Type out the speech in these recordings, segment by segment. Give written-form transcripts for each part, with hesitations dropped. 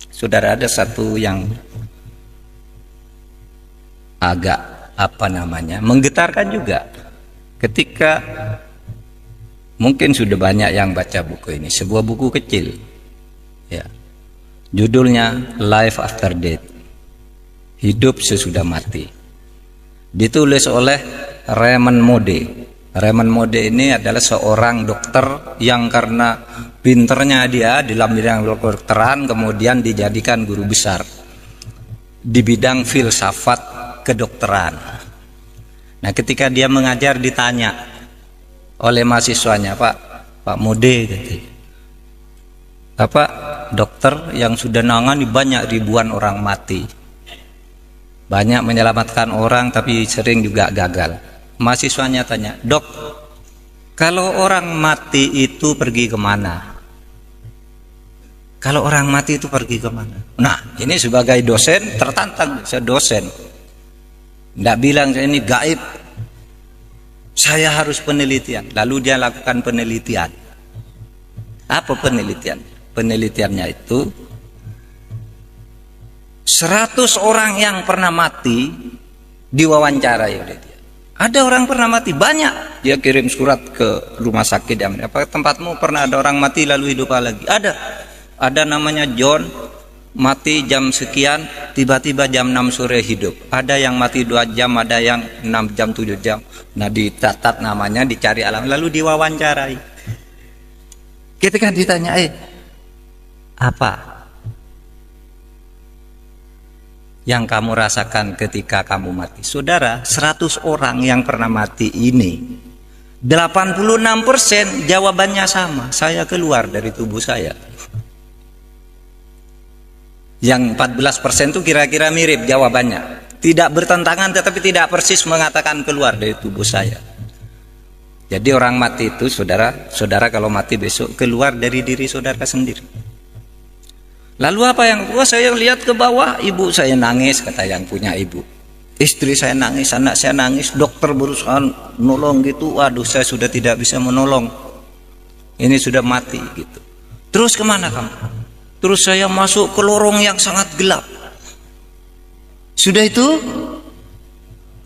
Saudara, ada satu yang agak menggetarkan juga ketika mungkin sudah banyak yang baca buku ini, sebuah buku kecil ya, judulnya Life After Death, hidup sesudah mati, ditulis oleh Raymond Moody. Raymond Moody ini adalah seorang dokter yang karena pinternya dia di dalam bidang kedokteran kemudian dijadikan guru besar di bidang filsafat kedokteran. Nah, ketika dia mengajar ditanya oleh mahasiswanya, Pak Moody, Bapak dokter yang sudah nangani banyak ribuan orang mati, banyak menyelamatkan orang tapi sering juga gagal. Mahasiswanya tanya, Dok, kalau orang mati itu pergi kemana? Kalau orang mati itu pergi kemana? Nah, ini sebagai dosen tertantang, saya dosen. Tidak bilang saya ini gaib, saya harus penelitian. Lalu dia lakukan penelitian. Apa penelitian? Penelitiannya itu 100 orang yang pernah mati diwawancarai oleh dia. Ada orang pernah mati banyak, dia kirim surat ke rumah sakit. Apa tempatmu pernah ada orang mati lalu hidup lagi? Ada namanya John, mati jam sekian, tiba-tiba jam 6 sore hidup. Ada yang mati 2 jam, ada yang 6 jam, 7 jam. Nah, dicatat namanya, dicari alam, lalu diwawancarai. Ketika ditanya, apa yang kamu rasakan ketika kamu mati? Saudara, 100 orang yang pernah mati ini, 86% jawabannya sama, saya keluar dari tubuh saya. Yang 14% itu kira-kira mirip jawabannya, tidak bertentangan tetapi tidak persis mengatakan keluar dari tubuh saya. Jadi orang mati itu, saudara kalau mati besok keluar dari diri saudara sendiri. Lalu apa yang saya lihat ke bawah, ibu saya nangis, kata yang punya ibu, istri saya nangis, anak saya nangis, dokter berusaha nolong gitu, waduh saya sudah tidak bisa menolong, ini sudah mati gitu. Terus kemana kamu? Terus saya masuk ke lorong yang sangat gelap. Sudah itu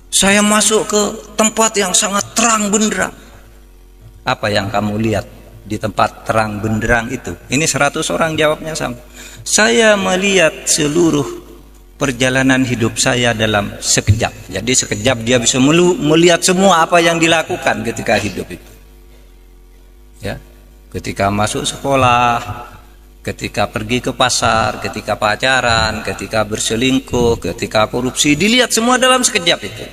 saya masuk ke tempat yang sangat terang benderang. Apa yang kamu lihat di tempat terang benderang itu? Ini 100 orang jawabnya sama. Saya melihat seluruh perjalanan hidup saya dalam sekejap. Jadi sekejap dia bisa melihat semua apa yang dilakukan ketika hidup itu. Ya, ketika masuk sekolah, ketika pergi ke pasar, ketika pacaran, ketika berselingkuh, ketika korupsi, dilihat semua dalam sekejap itu.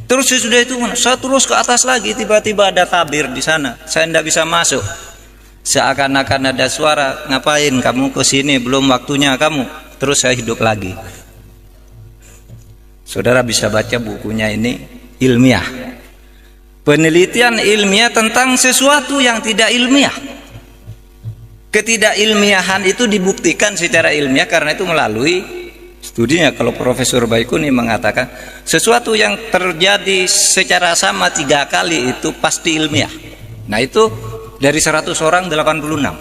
Terus sesudah itu saya terus ke atas lagi, tiba-tiba ada tabir di sana, saya tidak bisa masuk. Seakan-akan ada suara, ngapain kamu ke sini, belum waktunya kamu. Terus saya hidup lagi. Saudara bisa baca bukunya ini, ilmiah, penelitian ilmiah tentang sesuatu yang tidak ilmiah. Ketidakilmiahan itu dibuktikan secara ilmiah karena itu melalui studinya. Kalau Profesor Baikuni mengatakan sesuatu yang terjadi secara sama 3 kali itu pasti ilmiah. Nah, itu dari 100 orang 86.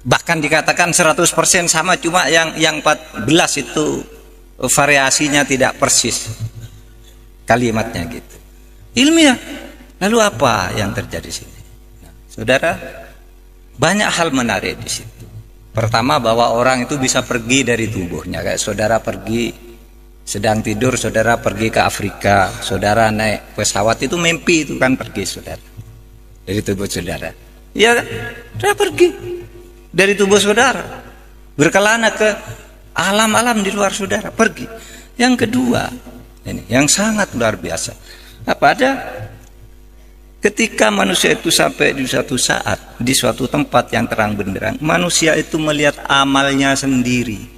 Bahkan dikatakan 100% sama, cuma yang 14 itu variasinya tidak persis kalimatnya gitu. Ilmiah. Lalu apa yang terjadi di sini? Saudara, banyak hal menarik di situ. Pertama, bahwa orang itu bisa pergi dari tubuhnya. Kayak saudara pergi, sedang tidur, saudara pergi ke Afrika, saudara naik pesawat, itu mimpi itu kan pergi saudara dari tubuh saudara. Ya, saudara pergi dari tubuh saudara, berkelana ke alam-alam di luar saudara, pergi. Yang kedua, ini yang sangat luar biasa. Apa ada? Ketika manusia itu sampai di suatu saat, di suatu tempat yang terang benderang, manusia itu melihat amalnya sendiri.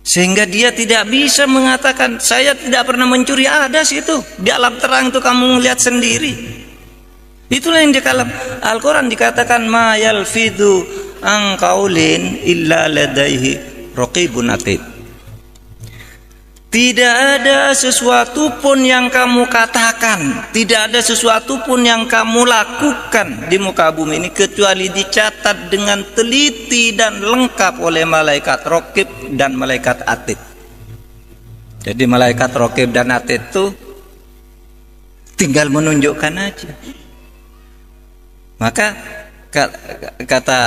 Sehingga dia tidak bisa mengatakan, saya tidak pernah mencuri, ada situ. Di alam terang itu kamu melihat sendiri. Itulah yang di dalam Al-Quran dikatakan, ma yalfidu an qaulin illa ladaihi raqibun atid. Tidak ada sesuatu pun yang kamu katakan, tidak ada sesuatu pun yang kamu lakukan di muka bumi ini kecuali dicatat dengan teliti dan lengkap oleh malaikat Raqib dan malaikat Atid. Jadi malaikat Raqib dan Atid itu tinggal menunjukkan aja. Maka kata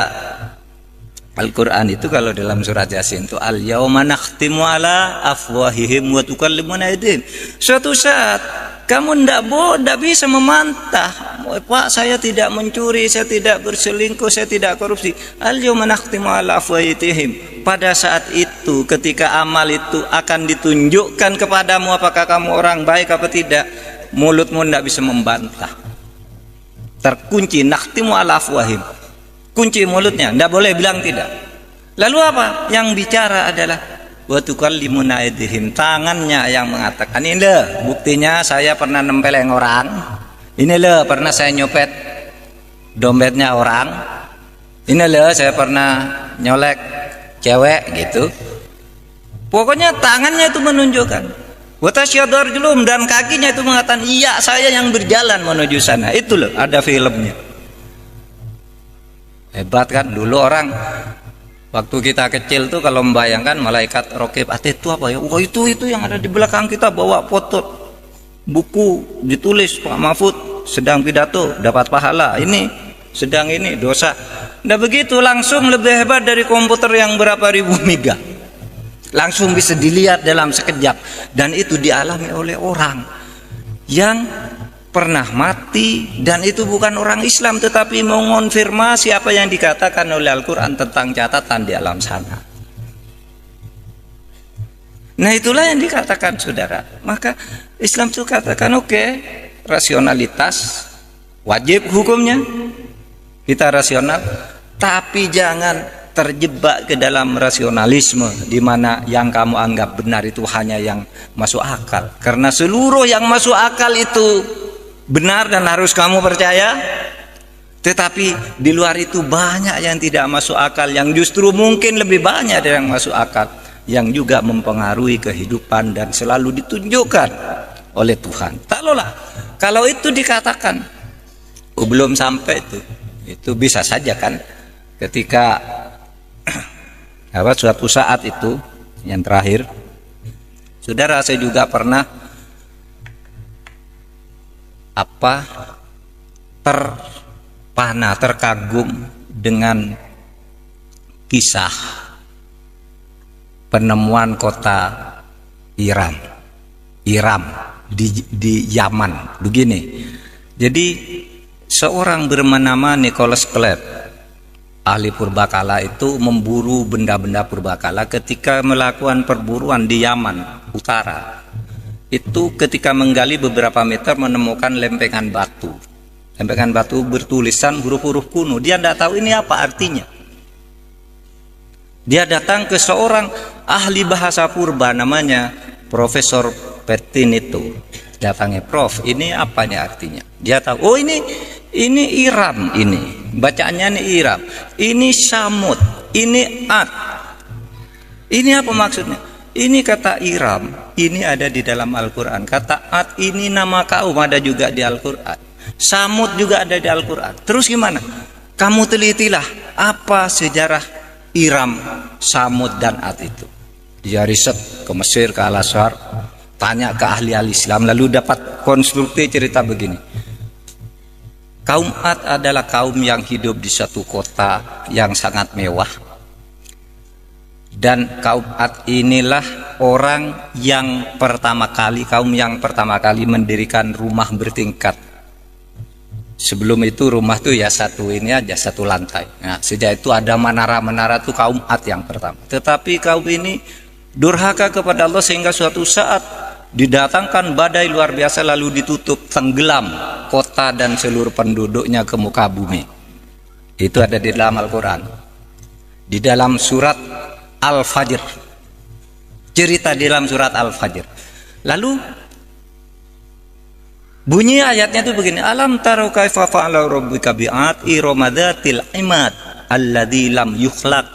Al-Quran itu kalau dalam surat Yasin itu al-yauma nakhtimu ala afwahihim wa tukallimuna aydihim. Suatu saat kamu tidak bisa memantah, Pak, saya tidak mencuri, saya tidak berselingkuh, saya tidak korupsi. Al-yauma nakhtimu ala afwahihim. Pada saat itu ketika amal itu akan ditunjukkan kepadamu apakah kamu orang baik apa tidak, mulutmu tidak bisa membantah. Terkunci, nakhtimu ala afwahihim. Kunci mulutnya, tidak boleh bilang tidak. Lalu apa? Yang bicara adalah wa tukallimuna aydihim, tangannya yang mengatakan, ini loh buktinya saya pernah nempeleng orang, ini loh pernah saya nyopet dompetnya orang, ini loh saya pernah nyolek cewek gitu. Pokoknya tangannya itu menunjukkan. Wa tasyhadu arjuluhum, dan kakinya itu mengatakan iya saya yang berjalan menuju sana. Itu loh ada filmnya. Hebat kan dulu orang waktu kita kecil tuh kalau membayangkan malaikat Raqib Atid itu apa ya? Wah itu yang ada di belakang kita bawa foto buku ditulis Pak Mahfud sedang pidato dapat pahala, ini sedang ini dosa. Nah begitu langsung lebih hebat dari komputer yang berapa ribu mega. Langsung bisa dilihat dalam sekejap, dan itu dialami oleh orang yang pernah mati, dan itu bukan orang Islam tetapi mengonfirmasi apa yang dikatakan oleh Al-Quran tentang catatan di alam sana. Nah itulah yang dikatakan saudara. Maka Islam itu katakan oke, rasionalitas wajib hukumnya, kita rasional, tapi jangan terjebak ke dalam rasionalisme di mana yang kamu anggap benar itu hanya yang masuk akal, karena seluruh yang masuk akal itu benar dan harus kamu percaya, tetapi di luar itu banyak yang tidak masuk akal, yang justru mungkin lebih banyak dari yang masuk akal, yang juga mempengaruhi kehidupan dan selalu ditunjukkan oleh Tuhan. Taklahlah kalau itu dikatakan belum sampai itu bisa saja kan ketika suatu saat itu yang terakhir, saudara, saya juga pernah terkagum dengan kisah penemuan kota Iram di Yaman. Begini, jadi seorang bernama Nicholas Clapp, ahli purbakala itu memburu benda-benda purbakala. Ketika melakukan perburuan di Yaman Utara itu, ketika menggali beberapa meter menemukan lempengan batu bertulisan huruf-huruf kuno. Dia tidak tahu ini apa artinya. Dia datang ke seorang ahli bahasa purba namanya Profesor Petinito. Datangnya, Prof, ini apa nih artinya? Dia tahu, oh ini Iram, ini bacaannya ini Iram, ini Samud, ini Ad. Ini apa maksudnya? Ini kata Iram, ini ada di dalam Al-Quran. Kata Ad ini nama kaum, ada juga di Al-Quran. Samud juga ada di Al-Quran. Terus gimana? Kamu telitilah apa sejarah Iram, Samud dan Ad itu. Dia riset ke Mesir, ke Al-Azhar, tanya ke ahli-ahli Islam, lalu dapat konstruksi cerita begini. Kaum Ad adalah kaum yang hidup di satu kota yang sangat mewah. Dan kaum Ad inilah orang yang kaum yang pertama kali mendirikan rumah bertingkat. Sebelum itu rumah tuh ya satu ini aja, satu lantai. Nah, sejak itu ada menara-menara tuh kaum Ad yang pertama. Tetapi kaum ini durhaka kepada Allah sehingga suatu saat didatangkan badai luar biasa lalu ditutup, tenggelam kota dan seluruh penduduknya ke muka bumi. Itu ada di dalam Al-Quran. Di dalam surat Al-Fajr, cerita di dalam surat Al-Fajr. Lalu bunyi ayatnya itu begini, alam taru kaifa fa'ala rabbuka bi'ad iramadatil imad alladzi lam yukhlaq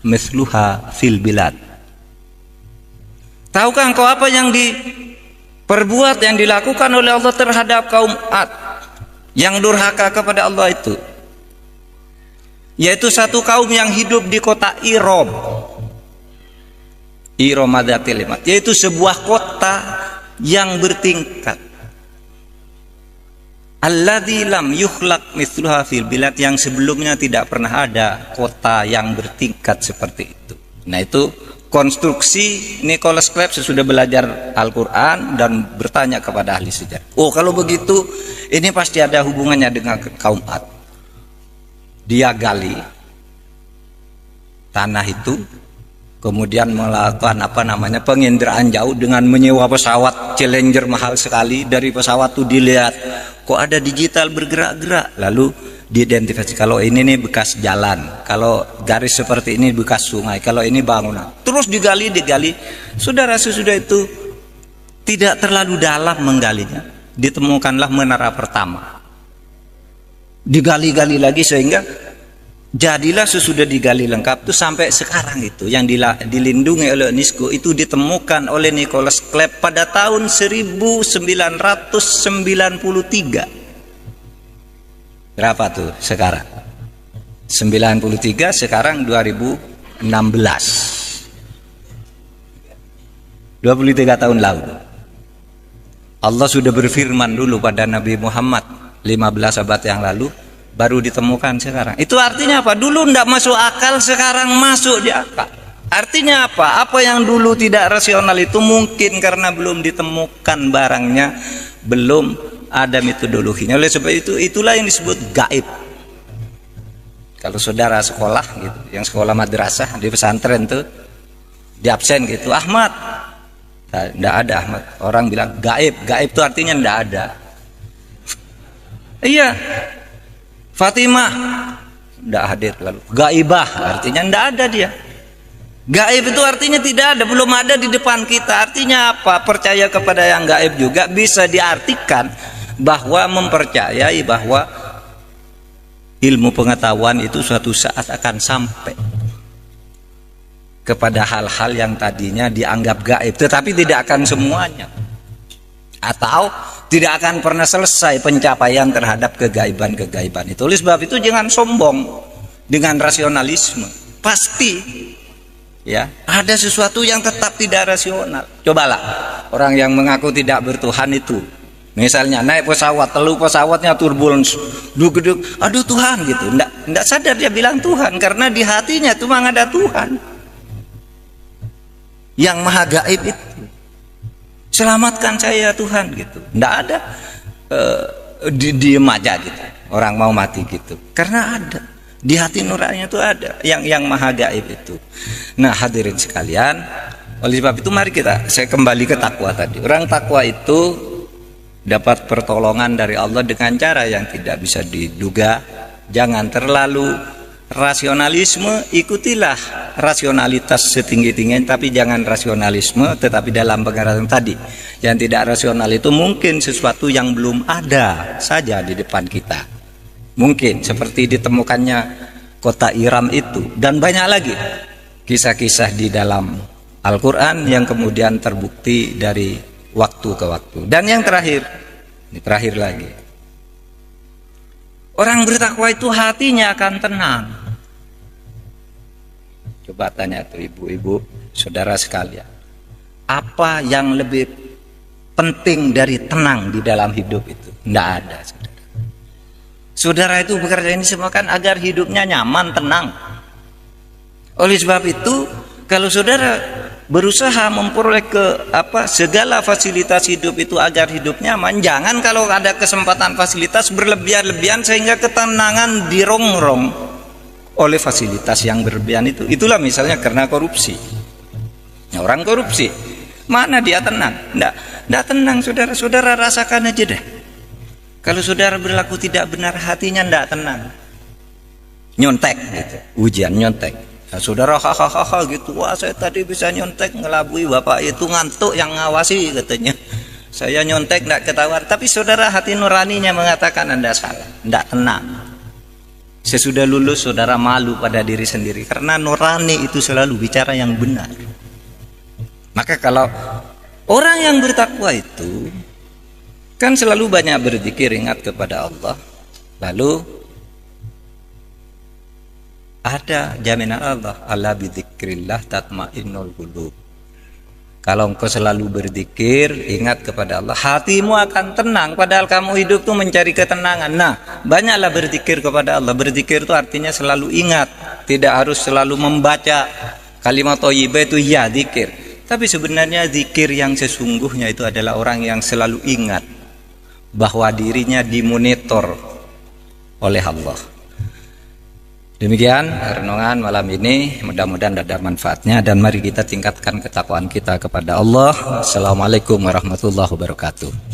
mithluha fil bilad. Tahukah engkau apa yang diperbuat, yang dilakukan oleh Allah terhadap kaum Ad yang durhaka kepada Allah itu? Yaitu satu kaum yang hidup di kota Irom. Iromadatil Imat, yaitu sebuah kota yang bertingkat. Alladzi lam yukhlaq mithluha fil bilad, yang sebelumnya tidak pernah ada kota yang bertingkat seperti itu. Nah, itu konstruksi Nicholas Cleves sesudah belajar Al-Quran dan bertanya kepada ahli sejarah. Oh, kalau begitu ini pasti ada hubungannya dengan kaum Ad. Dia gali tanah itu, kemudian melakukan penginderaan jauh dengan menyewa pesawat Challenger mahal sekali. Dari pesawat itu dilihat kok ada digital bergerak-gerak, lalu diidentifikasi kalau ini nih bekas jalan, kalau garis seperti ini bekas sungai, kalau ini bangunan. Terus digali. Saudara, sesudah itu tidak terlalu dalam menggalinya, ditemukanlah menara pertama. Digali lagi sehingga jadilah sesudah digali lengkap itu sampai sekarang itu yang dilindungi oleh UNESCO itu ditemukan oleh Nicholas Cleves pada tahun 1993. Berapa tuh sekarang? 93, sekarang 2016. 23 tahun lalu. Allah sudah berfirman dulu pada Nabi Muhammad 15 abad yang lalu, baru ditemukan sekarang. Itu artinya apa? Dulu tidak masuk akal, sekarang masuk di akal. Artinya apa? Apa yang dulu tidak rasional itu mungkin karena belum ditemukan barangnya, belum ada metodologinya. Oleh sebab itu, itulah yang disebut gaib. Kalau saudara sekolah gitu, yang sekolah madrasah di pesantren tuh, di absen gitu, Ahmad, tidak ada Ahmad. Orang bilang gaib. Gaib itu artinya tidak ada. Iya. Fatimah tidak hadir, lalu gaibah artinya tidak ada dia. Gaib itu artinya tidak ada, belum ada di depan kita. Artinya apa? Percaya kepada yang gaib juga bisa diartikan bahwa mempercayai bahwa ilmu pengetahuan itu suatu saat akan sampai kepada hal-hal yang tadinya dianggap gaib, tetapi tidak akan semuanya, atau tidak akan pernah selesai pencapaian terhadap kegaiban-kegaiban itu. Oleh sebab itu jangan sombong dengan rasionalisme. Pasti ya ada sesuatu yang tetap tidak rasional. Cobalah orang yang mengaku tidak bertuhan itu, misalnya naik pesawat, lalu pesawatnya turbulence, duduk, aduh Tuhan gitu, enggak sadar dia bilang Tuhan, karena di hatinya itu memang ada Tuhan yang maha gaib itu. Selamatkan saya Tuhan gitu. Tidak ada diem aja gitu. Orang mau mati gitu. Karena ada di hati nurani itu ada yang maha gaib itu. Nah, hadirin sekalian, oleh sebab itu mari saya kembali ke takwa tadi. Orang takwa itu dapat pertolongan dari Allah dengan cara yang tidak bisa diduga. Jangan terlalu rasionalisme, ikutilah rasionalitas setinggi-tingginya, tapi jangan rasionalisme tetapi dalam pengertian tadi. Yang tidak rasional itu mungkin sesuatu yang belum ada saja di depan kita, mungkin seperti ditemukannya kota Iram itu, dan banyak lagi kisah-kisah di dalam Al-Quran yang kemudian terbukti dari waktu ke waktu. Dan yang terakhir, ini terakhir lagi, orang bertakwa itu hatinya akan tenang. Coba tanya tuh ibu-ibu, saudara sekalian, apa yang lebih penting dari tenang di dalam hidup itu? Tidak ada, saudara. Saudara itu bekerja ini semua kan agar hidupnya nyaman, tenang. Oleh sebab itu, kalau saudara berusaha memperoleh segala fasilitas hidup itu agar hidup nyaman, jangan kalau ada kesempatan fasilitas berlebihan-lebihan sehingga ketenangan dirongrong oleh fasilitas yang berlebihan itu. Itulah misalnya karena korupsi. Nah, orang korupsi, mana dia tenang? Tidak tenang, saudara rasakan aja deh. Kalau saudara berlaku tidak benar, hatinya tidak tenang. Nyontek gitu, ujian nyontek. Nah, saudara hahaha gitu, wah saya tadi bisa nyontek, ngelabui bapak itu ngantuk yang ngawasi katanya. Saya nyontek tidak ketahuan, tapi saudara hati nuraninya mengatakan Anda salah, tidak tenang. Sesudah lulus saudara malu pada diri sendiri karena nurani itu selalu bicara yang benar. Maka kalau orang yang bertakwa itu kan selalu banyak berzikir, ingat kepada Allah, lalu ada jaminan Allah, ala bidzikrillah tatmainnul qulub. Kalau engkau selalu berzikir, ingat kepada Allah, hatimu akan tenang. Padahal kamu hidup tuh mencari ketenangan. Nah, banyaklah berzikir kepada Allah. Berzikir itu artinya selalu ingat. Tidak harus selalu membaca kalimat thayyibah itu ya zikir. Tapi sebenarnya zikir yang sesungguhnya itu adalah orang yang selalu ingat bahwa dirinya dimonitor oleh Allah. Demikian renungan malam ini, mudah-mudahan ada manfaatnya, dan mari kita tingkatkan ketakwaan kita kepada Allah. Assalamualaikum warahmatullahi wabarakatuh.